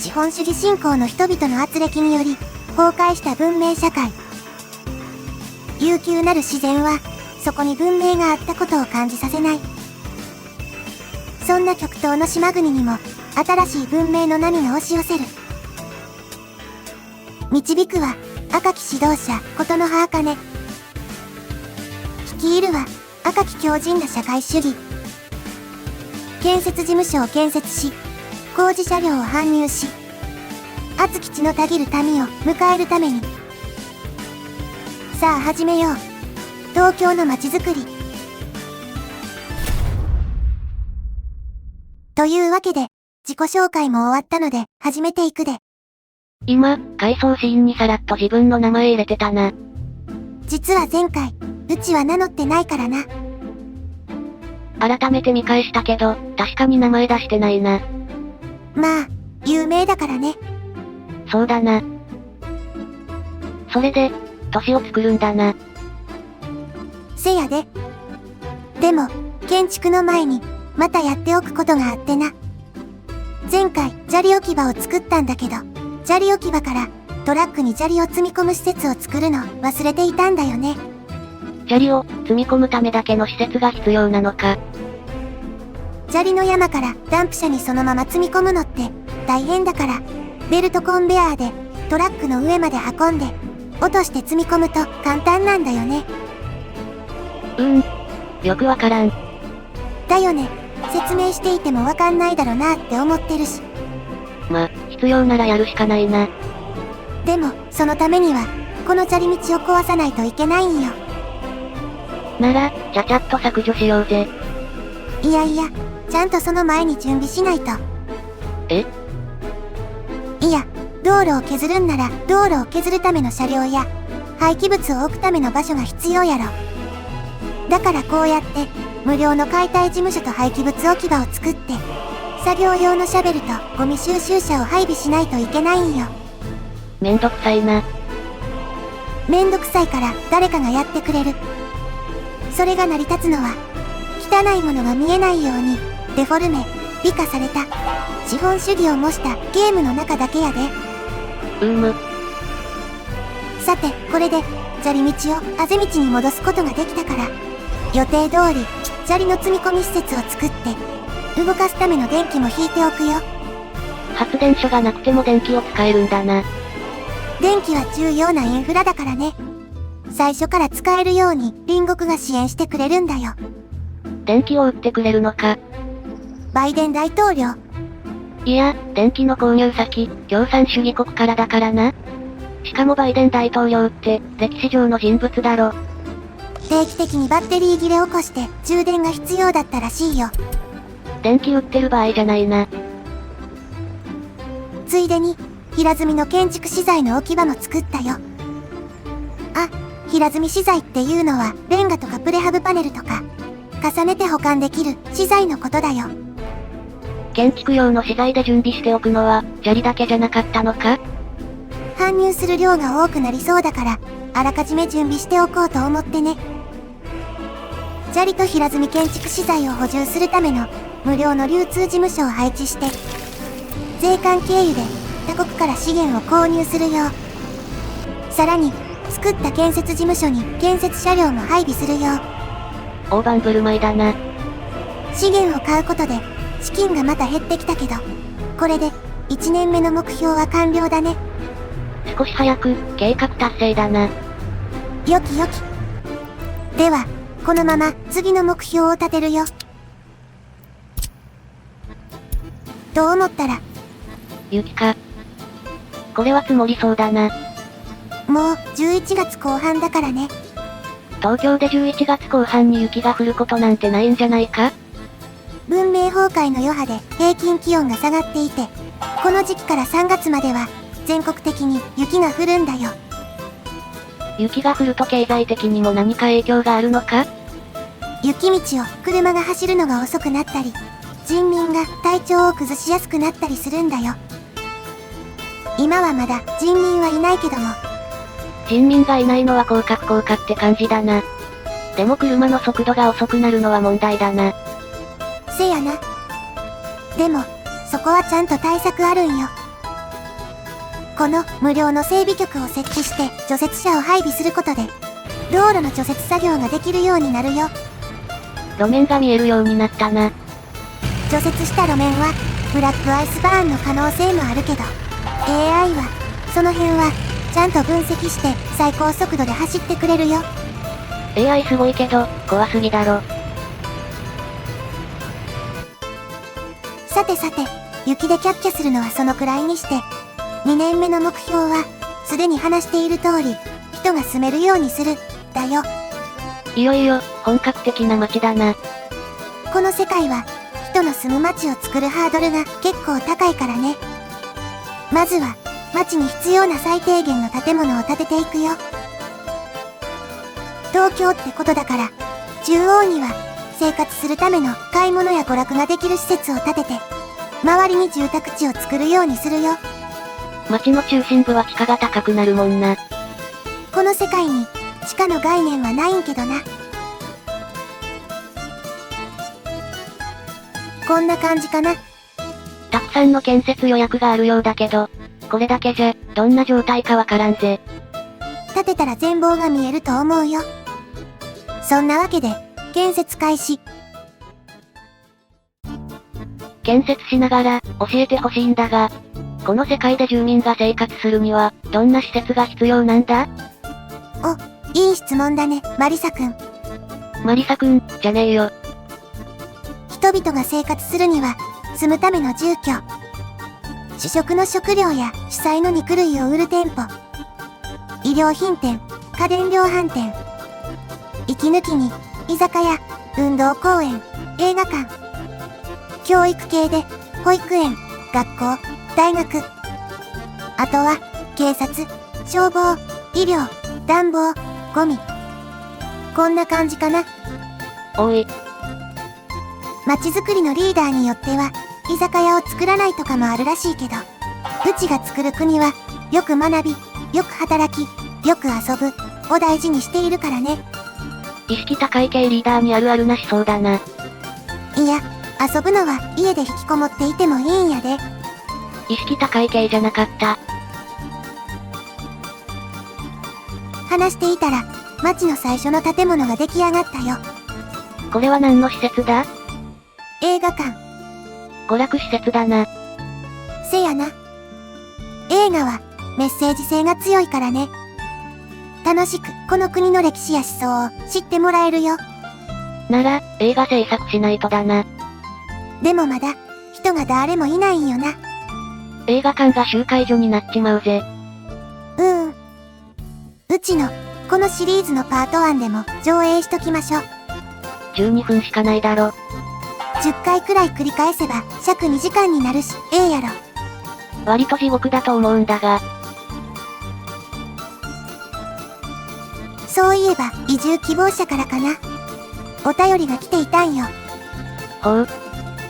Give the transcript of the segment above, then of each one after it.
資本主義信仰の人々の圧力により崩壊した文明社会。悠久なる自然はそこに文明があったことを感じさせない。そんな極東の島国にも新しい文明の波が押し寄せる。導くは赤き指導者ことの葉茜。率いるは赤き強靭な社会主義。建設事務所を建設し、工事車両を搬入し、熱き血のたぎる民を迎えるために。さあ始めよう。東京の街づくり。というわけで、自己紹介も終わったので、始めていくで。今、回想シーンにさらっと自分の名前入れてたな。実は前回、うちは名乗ってないからな。改めて見返したけど、確かに名前出してないな。まあ、有名だからね。そうだな。それで、都市を作るんだな。せやで。でも、建築の前に、またやっておくことがあってな。前回、砂利置き場を作ったんだけど、砂利置き場からトラックに砂利を積み込む施設を作るの忘れていたんだよね。砂利を積み込むためだけの施設が必要なのか。砂利の山からダンプ車にそのまま積み込むのって大変だから、ベルトコンベヤーでトラックの上まで運んで、落として積み込むと簡単なんだよね。よくわからん。だよね。説明していてもわかんないだろなって思ってるし。ま、必要ならやるしかないな。でも、そのためには、この砂利道を壊さないといけないんよ。なら、ちゃちゃっと削除しようぜ。いやいや、ちゃんとその前に準備しないと。え？いや、道路を削るんなら、道路を削るための車両や、廃棄物を置くための場所が必要やろ。だからこうやって、無料の解体事務所と廃棄物置き場を作って、作業用のシャベルとゴミ収集車を配備しないといけないんよ。めんどくさいな。めんどくさいから誰かがやってくれる。それが成り立つのは、汚いものが見えないように、デフォルメ、美化された、資本主義を模したゲームの中だけやで。さて、これで、砂利道をあぜ道に戻すことができたから、予定通り、砂利の積み込み施設を作って、動かすための電気も引いておくよ。発電所がなくても電気を使えるんだな。電気は重要なインフラだからね。最初から使えるように隣国が支援してくれるんだよ。電気を売ってくれるのか。バイデン大統領。いや、電気の購入先、共産主義国からだからな。しかもバイデン大統領って、歴史上の人物だろ。定期的にバッテリー切れ起こして充電が必要だったらしいよ。電気売ってる場合じゃないな。ついでに、平積みの建築資材の置き場も作ったよ。あ、平積み資材っていうのは、レンガとかプレハブパネルとか、重ねて保管できる資材のことだよ。建築用の資材で準備しておくのは、砂利だけじゃなかったのか？搬入する量が多くなりそうだから、あらかじめ準備しておこうと思ってね。砂利と平積み建築資材を補充するための無料の流通事務所を配置して、税関経由で他国から資源を購入するよう。さらに、作った建設事務所に建設車両も配備するよう。大盤振る舞いだな。資源を買うことで、資金がまた減ってきたけど、これで1年目の目標は完了だね。少し早く、計画達成だな。よきよき。では、このまま次の目標を立てるよ。と思ったら、雪か。これは積もりそうだな。もう11月後半だからね。東京で11月後半に雪が降ることなんてないんじゃないか？文明崩壊の余波で平均気温が下がっていて、この時期から3月までは全国的に雪が降るんだよ。雪が降ると経済的にも何か影響があるのか？雪道を車が走るのが遅くなったり、人民が体調を崩しやすくなったりするんだよ。今はまだ人民はいないけども。人民がいないのは降格って感じだな。でも車の速度が遅くなるのは問題だな。せやな。でも、そこはちゃんと対策あるんよ。この無料の整備局を設置して除雪車を配備することで、道路の除雪作業ができるようになるよ。路面が見えるようになったな。除雪した路面は、ブラックアイスバーンの可能性もあるけど、AI は、その辺は、ちゃんと分析して最高速度で走ってくれるよ。AI すごいけど、怖すぎだろ。さてさて、雪でキャッキャするのはそのくらいにして、2年目の目標は、すでに話している通り、人が住めるようにする、だよ。いよいよ、本格的な街だな。この世界は、人の住む街を作るハードルが結構高いからね。まずは、街に必要な最低限の建物を建てていくよ。東京ってことだから、中央には、生活するための買い物や娯楽ができる施設を建てて、周りに住宅地を作るようにするよ。街の中心部は地価が高くなるもんな。この世界に、地価の概念はないんけどな。こんな感じかな。たくさんの建設予約があるようだけど、これだけじゃ、どんな状態かわからんぜ。建てたら全貌が見えると思うよ。そんなわけで、建設開始。建設しながら、教えてほしいんだが、この世界で住民が生活するには、どんな施設が必要なんだ？いい質問だね、マリサくん。マリサくん、じゃねえよ。人々が生活するには、住むための住居。主食の食料や主菜の肉類を売る店舗。衣料品店、家電量販店。息抜きに、居酒屋、運動公園、映画館。教育系で、保育園、学校、大学。あとは、警察、消防、医療、暖房、ゴミ。こんな感じかな。おい。街づくりのリーダーによっては、居酒屋を作らないとかもあるらしいけど、うちが作る国は、よく学び、よく働き、よく遊ぶ、を大事にしているからね。意識高い系リーダーにあるあるなしそうだな。いや、遊ぶのは家で引きこもっていてもいいんやで。意識高い系じゃなかった。話していたら、街の最初の建物が出来上がったよ。これは何の施設だ？映画館。娯楽施設だな。せやな。映画は、メッセージ性が強いからね。楽しく、この国の歴史や思想を知ってもらえるよ。なら、映画制作しないとだな。でもまだ、人が誰もいないんよな。映画館が集会所になっちまうぜ。うちの、このシリーズのパート1でも上映しときましょう。12分しかないだろ。10回くらい繰り返せば、尺2時間になるし、やろ。割と地獄だと思うんだが。そういえば、移住希望者からかな。お便りが来ていたんよ。ほう。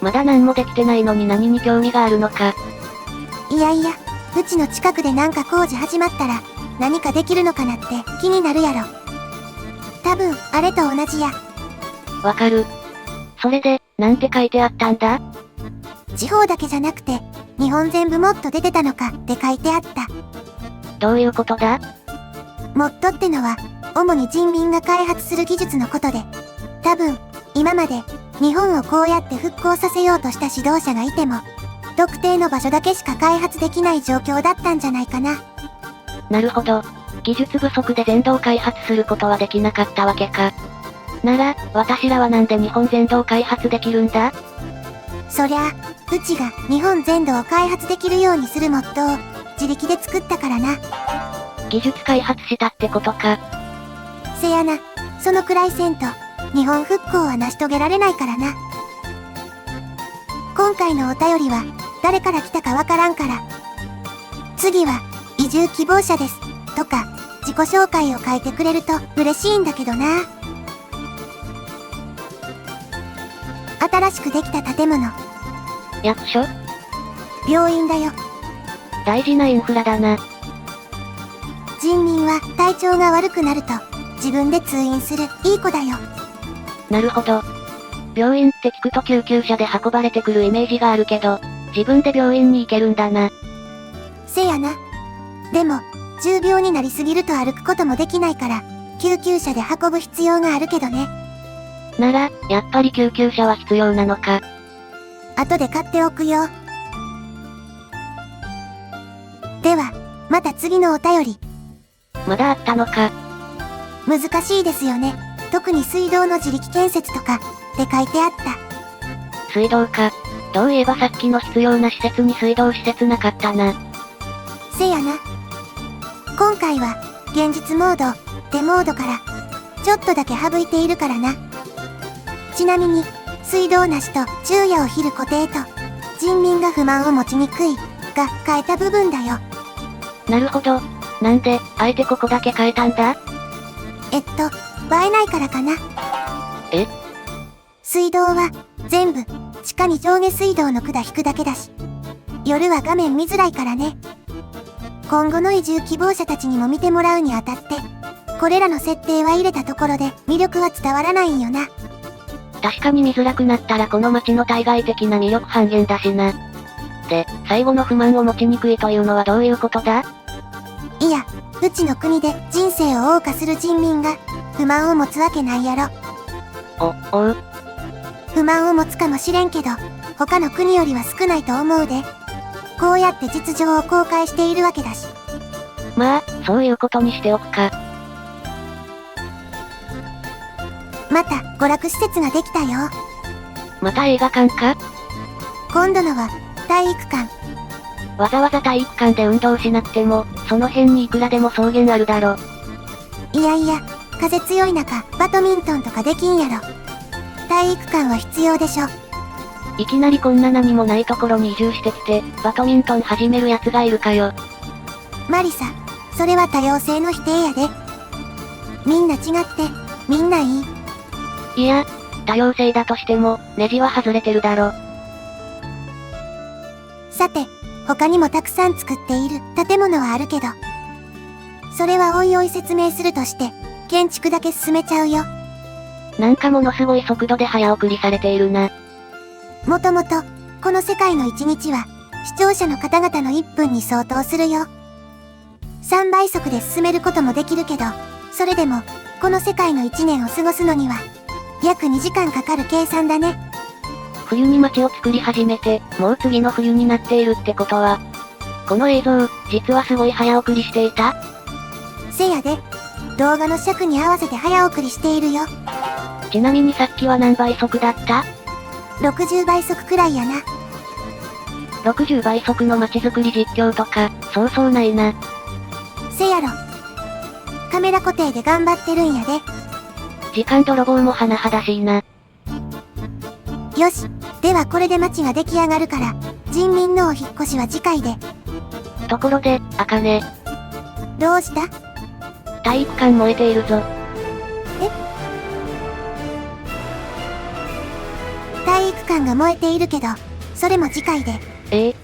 まだ何もできてないのに何に興味があるのか。いやいや、うちの近くでなんか工事始まったら、何かできるのかなって気になるやろ。多分、あれと同じや。わかる。それで、なんて書いてあったんだ？地方だけじゃなくて、日本全部もっと出てたのかって書いてあった。どういうことだ？もっとってのは、主に人民が開発する技術のことで、多分、今まで、日本をこうやって復興させようとした指導者がいても、特定の場所だけしか開発できない状況だったんじゃないかな。なるほど。技術不足で全道開発することはできなかったわけか。なら、私らはなんで日本全土を開発できるんだ？そりゃあ、うちが日本全土を開発できるようにするモットーを自力で作ったからな。技術開発したってことか。せやな、そのくらいせんと、日本復興は成し遂げられないからな。今回のお便りは、誰から来たかわからんから。次は、移住希望者です、とか、自己紹介を書いてくれると嬉しいんだけどな。新しくできた建物。役所？病院だよ。大事なインフラだな。人民は体調が悪くなると、自分で通院するいい子だよ。なるほど。病院って聞くと救急車で運ばれてくるイメージがあるけど、自分で病院に行けるんだな。せやな。でも、重病になりすぎると歩くこともできないから、救急車で運ぶ必要があるけどね。なら、やっぱり救急車は必要なのか。後で買っておくよ。では、また次のお便り。まだあったのか。難しいですよね。特に水道の自力建設とか、って書いてあった。水道か。どういえばさっきの必要な施設に水道施設なかったな。せやな。今回は、現実モード、デモードから、ちょっとだけ省いているからな。ちなみに、水道なしと昼夜を昼固定と、人民が不満を持ちにくい、が変えた部分だよ。なるほど。なんで、あえてここだけ変えたんだ？映えないからかな。え？水道は、全部、地下に上下水道の管引くだけだし、夜は画面見づらいからね。今後の移住希望者たちにも見てもらうにあたって、これらの設定は入れたところで魅力は伝わらないんよな。確かに見づらくなったらこの街の対外的な魅力半減だしな。で、最後の不満を持ちにくいというのはどういうことだ？いや、うちの国で人生を謳歌する人民が不満を持つわけないやろ。おう。不満を持つかもしれんけど、他の国よりは少ないと思うで。こうやって実情を公開しているわけだし。まあ、そういうことにしておくか。また、娯楽施設ができたよ。また映画館か？今度のは、体育館。わざわざ体育館で運動しなくても、その辺にいくらでも草原あるだろ。いやいや、風強い中、バドミントンとかできんやろ。体育館は必要でしょ。いきなりこんな何もないところに移住してきて、バドミントン始める奴がいるかよ。マリサ、それは多様性の否定やで。みんな違って、みんないい。いや、多様性だとしても、ネジは外れてるだろ。さて、他にもたくさん作っている建物はあるけど、それはおいおい説明するとして、建築だけ進めちゃうよ。なんかものすごい速度で早送りされているな。もともと、この世界の1日は、視聴者の方々の1分に相当するよ。3倍速で進めることもできるけど、それでも、この世界の1年を過ごすのには、約2時間かかる計算だね。冬に街を作り始めて、もう次の冬になっているってことは、この映像、実はすごい早送りしていた？せやで、動画の尺に合わせて早送りしているよ。ちなみにさっきは何倍速だった？ 60倍速くらいやな。60倍速の街づくり実況とか、そうそうないな。せやろ。カメラ固定で頑張ってるんやで。時間泥棒も甚だしいな。よし、ではこれで街が出来上がるから、人民のお引っ越しは次回で。ところで、あかね。どうした？体育館燃えているぞ。体育館が燃えているけど、それも次回で。ええ。